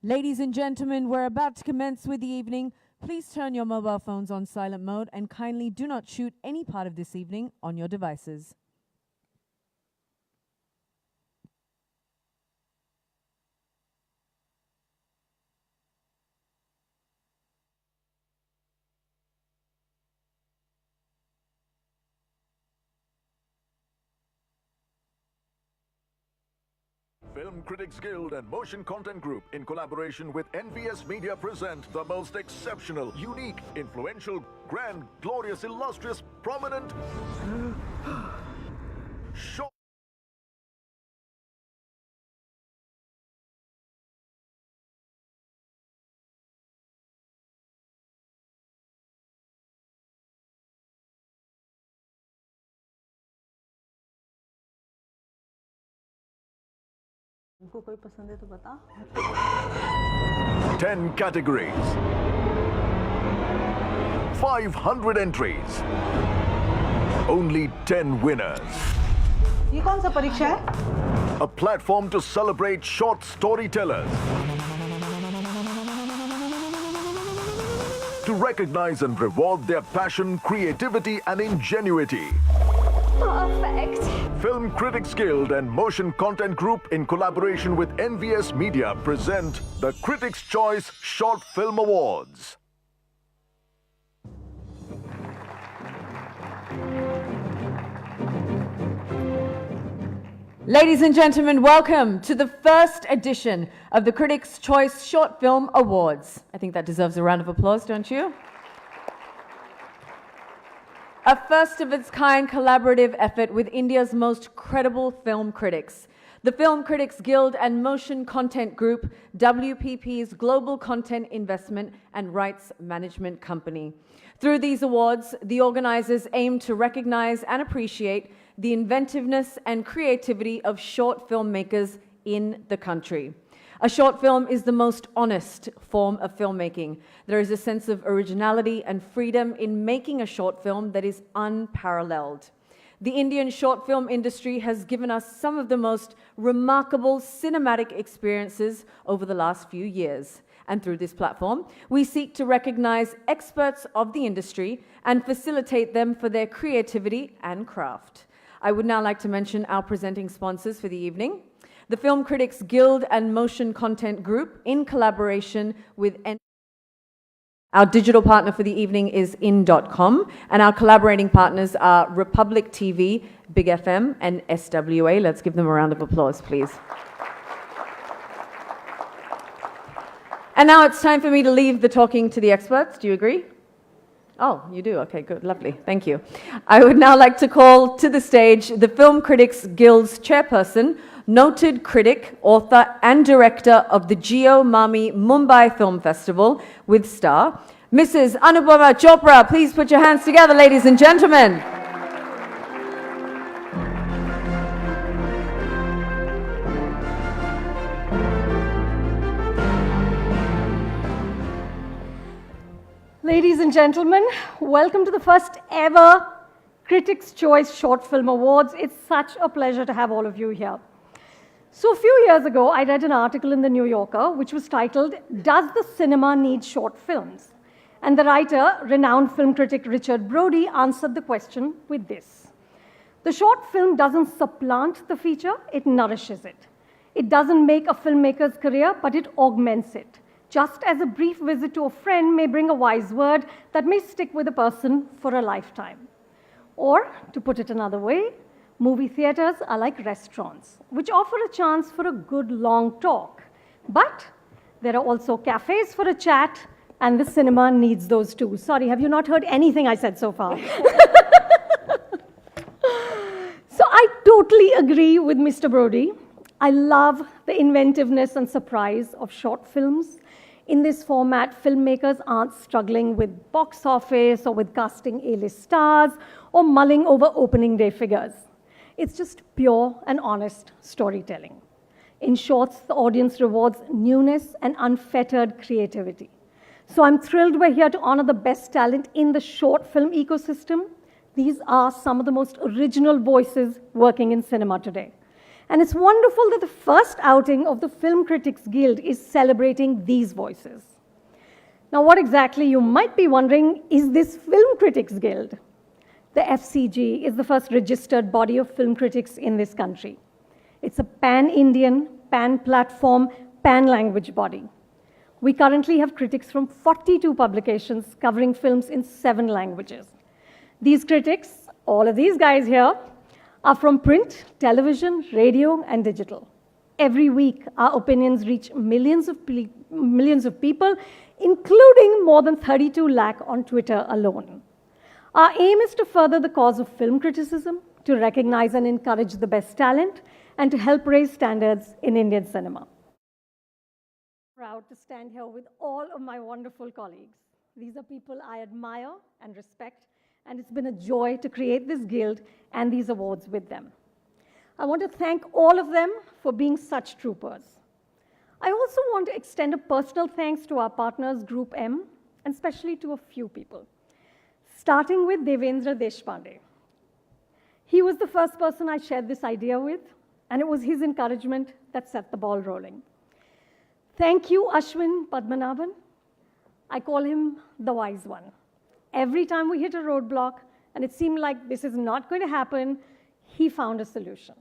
Ladies and gentlemen, we're about to commence with the evening. Please turn your mobile phones on silent mode and kindly do not shoot any part of this evening on your devices. Film Critics Guild and Motion Content Group, in collaboration with NVS Media, present the most exceptional, unique, influential, grand, glorious, illustrious, prominent short. उनको कोई पसंद है तो बता 10 categories, 500 entries, only 10 winners. ये कौन सा परीक्षा है? A platform to celebrate short storytellers, to recognize and reward their passion, creativity and ingenuity. Perfect. Film Critics Guild and Motion Content Group, in collaboration with NVS Media, present the Critics' Choice Short Film Awards. Ladies and gentlemen, welcome to the first edition of the Critics' Choice Short Film Awards. I think that deserves a round of applause, don't you? A first-of-its-kind collaborative effort with India's most credible film critics. The Film Critics Guild and Motion Content Group, WPP's global content investment and rights management company. Through these awards, the organizers aim to recognize and appreciate the inventiveness and creativity of short filmmakers in the country. A short film is the most honest form of filmmaking. There is a sense of originality and freedom in making a short film that is unparalleled. The Indian short film industry has given us some of the most remarkable cinematic experiences over the last few years. And through this platform, we seek to recognize experts of the industry and facilitate them for their creativity and craft. I would now like to mention our presenting sponsors for the evening. The Film Critics Guild and Motion Content Group, in collaboration with our digital partner for the evening is in.com, and our collaborating partners are Republic TV, Big FM, and SWA. Let's give them a round of applause, please. And now it's time for me to leave the talking to the experts. Do you agree? Oh, you do? Okay, good, lovely. Thank you. I would now like to call to the stage the Film Critics Guild's chairperson, noted critic, author and director of the Geo Mami Mumbai Film Festival with Star, Mrs. Anubhava Chopra. Please put your hands together, ladies and gentlemen. Ladies and gentlemen, welcome to the first ever Critics' Choice Short Film Awards. It's such a pleasure to have all of you here. So a few years ago, I read an article in the New Yorker which was titled, "Does the Cinema Need Short Films?" And the writer, renowned film critic Richard Brody, answered the question with this: the short film doesn't supplant the feature, it nourishes it. It doesn't make a filmmaker's career, but it augments it. Just as a brief visit to a friend may bring a wise word that may stick with a person for a lifetime. Or, to put it another way, movie theaters are like restaurants, which offer a chance for a good long talk. But there are also cafes for a chat, and the cinema needs those too. Sorry, have you not heard anything I said so far? So I totally agree with Mr. Brody. I love the inventiveness and surprise of short films. In this format, filmmakers aren't struggling with box office or with casting A-list stars or mulling over opening day figures. It's just pure and honest storytelling. In shorts, the audience rewards newness and unfettered creativity. So I'm thrilled we're here to honor the best talent in the short film ecosystem. These are some of the most original voices working in cinema today. And it's wonderful that the first outing of the Film Critics Guild is celebrating these voices. Now, what exactly, you might be wondering, is this Film Critics Guild? The FCG is the first registered body of film critics in this country. It's a pan-Indian, pan-platform, pan-language body. We currently have critics from 42 publications covering films in 7 languages. These critics, all of these guys here, are from print, television, radio, and digital. Every week, our opinions reach millions of people, including more than 32 lakh on Twitter alone. Our aim is to further the cause of film criticism, to recognize and encourage the best talent, and to help raise standards in Indian cinema. I'm proud to stand here with all of my wonderful colleagues. These are people I admire and respect, and it's been a joy to create this guild and these awards with them. I want to thank all of them for being such troopers. I also want to extend a personal thanks to our partners, Group M, and especially to a few people, starting with Devendra Deshpande. He was the first person I shared this idea with, and it was his encouragement that set the ball rolling. Thank you, Ashwin Padmanabhan. I call him the wise one. Every time we hit a roadblock and it seemed like this is not going to happen, he found a solution.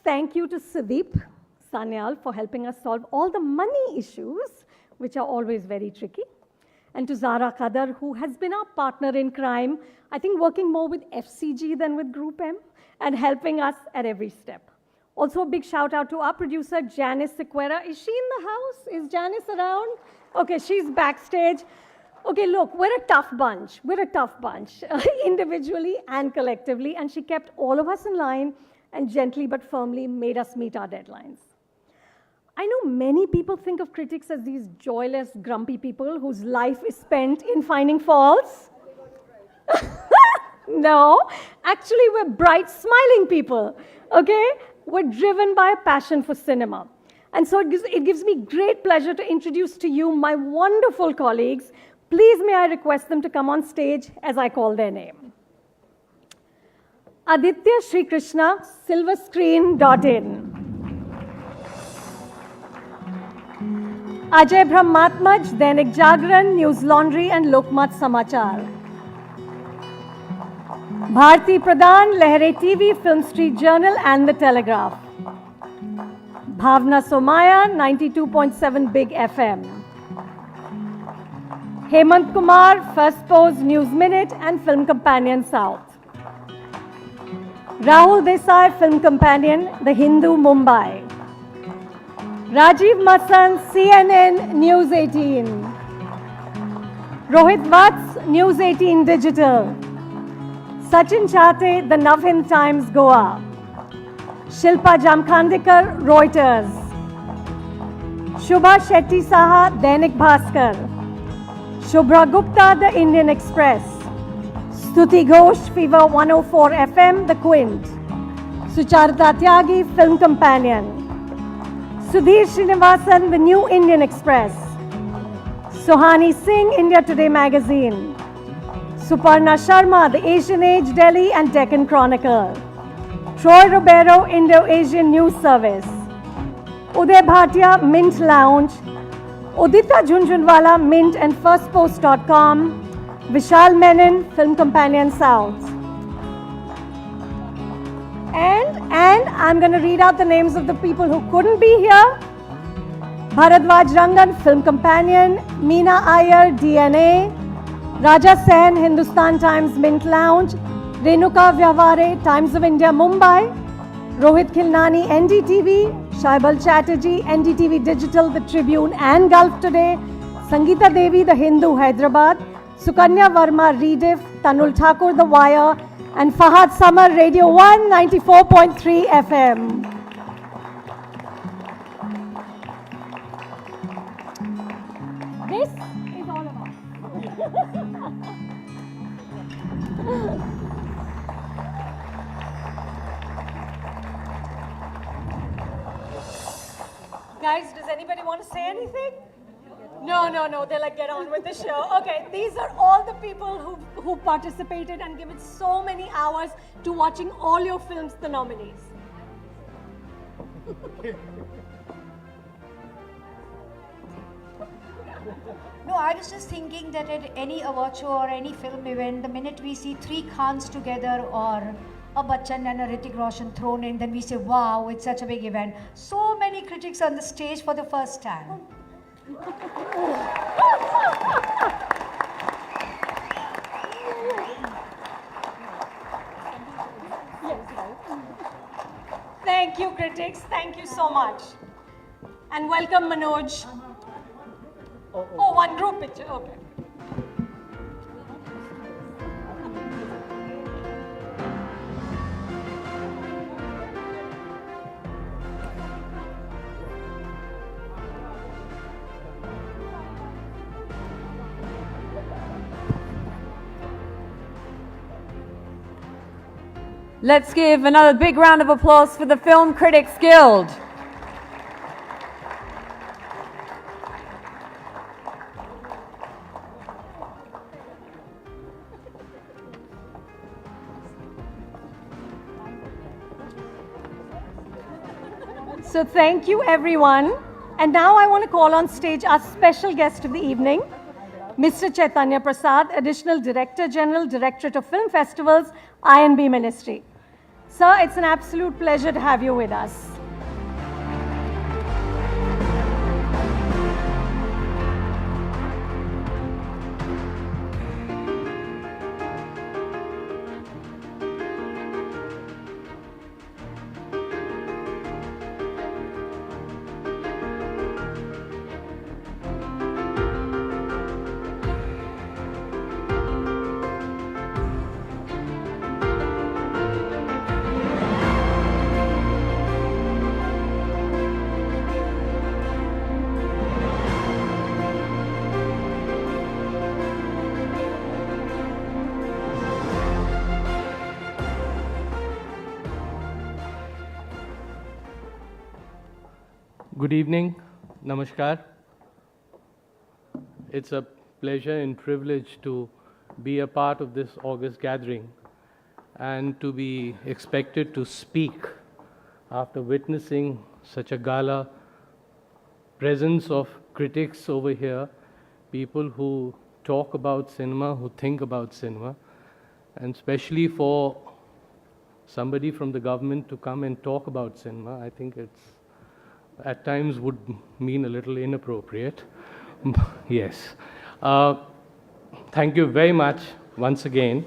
Thank you to Sudeep Sanyal for helping us solve all the money issues, which are always very tricky. And to Zara Qadar, who has been our partner in crime, I think working more with FCG than with Group M, and helping us at every step. Also, a big shout out to our producer, Janice Sequera. Is she in the house? Is Janice around? Okay, she's backstage. Okay, look, we're a tough bunch. We're a tough bunch, individually and collectively, and she kept all of us in line and gently but firmly made us meet our deadlines. I know many people think of critics as these joyless, grumpy people whose life is spent in finding faults. No, actually we're bright, smiling people, okay? We're driven by a passion for cinema. And so it gives me great pleasure to introduce to you my wonderful colleagues. Please may I request them to come on stage as I call their name. Aditya Sri Krishna, silverscreen.in. Ajay Brahmatmaj, Dainik Jagran, News Laundry and Lokmat Samachar. Bharti Pradhan, Lehre TV, Film Street Journal and The Telegraph. Bhavna Somaya, 92.7 Big FM. Hemant Kumar, First Pose, News Minute and Film Companion South. Rahul Desai, Film Companion, The Hindu, Mumbai. Rajiv Masan, CNN, News 18. Rohit Vats, News 18 Digital. Sachin Chate, The Navhind Times, Goa. Shilpa Jamkhandikar, Reuters. Shubha Shetty Saha, Dainik Bhaskar. Shubhra Gupta, The Indian Express. Stuti Ghosh, Fever 104 FM, The Quint. Sucharita Tyagi, Film Companion. Sudhir Srinivasan, The New Indian Express. Sohani Singh, India Today Magazine. Suparna Sharma, The Asian Age, Delhi and Deccan Chronicle. Troy Ribeiro, Indo-Asian News Service. Uday Bhatia, Mint Lounge. Udita Jhunjhunwala, Mint and FirstPost.com. Vishal Menon, Film Companion South. And I'm going to read out the names of the people who couldn't be here. Bharadwaj Rangan, Film Companion. Meena Iyer, DNA. Raja Sen, Hindustan Times, Mint Lounge. Renuka Vyavare, Times of India, Mumbai. Rohit Khilnani, NDTV. Shaibal Chatterjee, NDTV Digital, The Tribune and Gulf Today. Sangeeta Devi, The Hindu, Hyderabad. Sukanya Verma, Rediff. Tanul Thakur, The Wire. And Fahad Samar, Radio 1, 94.3 FM. This is all of us. Guys, does anybody want to say anything? No, they're like, get on with the show. Okay, these are all the people who participated and given so many hours to watching all your films, the nominees. No, I was just thinking that at any award show or any film event, the minute we see three Khans together or a Bachchan and a Hrithik Roshan thrown in, then we say, wow, it's such a big event. So many critics on the stage for the first time. Thank you, critics. Thank you so much. And welcome, Manoj. Oh, one group picture. Okay. Let's give another big round of applause for the Film Critics Guild. So thank you, everyone. And now I want to call on stage our special guest of the evening, Mr. Chaitanya Prasad, Additional Director General, Directorate of Film Festivals, INB Ministry. Sir, it's an absolute pleasure to have you with us. Good evening, Namaskar. It's a pleasure and privilege to be a part of this August gathering and to be expected to speak after witnessing such a gala presence of critics over here, people who talk about cinema, who think about cinema, and especially for somebody from the government to come and talk about cinema. I think it's at times would mean a little inappropriate. Yes. Thank you very much once again.